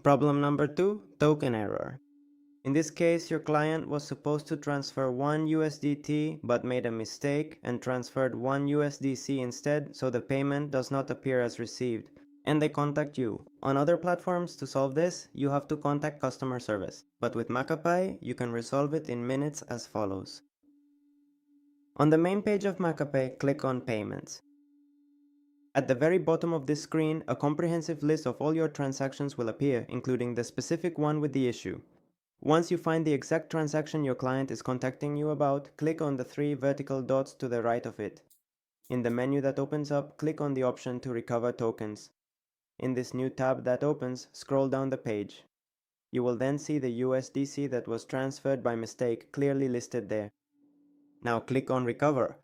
Problem number 2, token error. In this case, your client was supposed to transfer 1 USDT but made a mistake and transferred 1 USDC instead, so the payment does not appear as received, and they contact you. On other platforms, to solve this, you have to contact customer service, but with MakaPay, you can resolve it in minutes as follows. On the main page of MakaPay, click on Payments. At the very bottom of this screen, a comprehensive list of all your transactions will appear, including the specific one with the issue. Once you find the exact transaction your client is contacting you about, click on the 3 vertical dots to the right of it. In the menu that opens up, click on the option to recover tokens. In this new tab that opens, scroll down the page. You will then see the USDC that was transferred by mistake clearly listed there. Now click on Recover.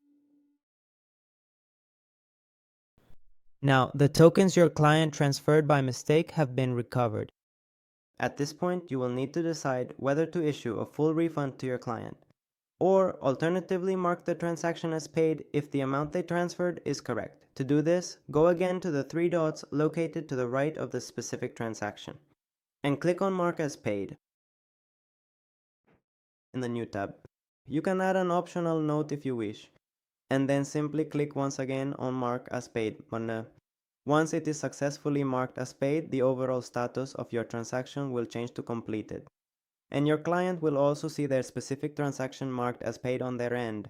Now, the tokens your client transferred by mistake have been recovered. At this point, you will need to decide whether to issue a full refund to your client, or alternatively mark the transaction as paid if the amount they transferred is correct. To do this, go again to the 3 dots located to the right of the specific transaction, and click on Mark as Paid in the new tab. You can add an optional note if you wish, and then simply click once again on Mark as Paid. Once it is successfully marked as paid, the overall status of your transaction will change to completed, and your client will also see their specific transaction marked as paid on their end.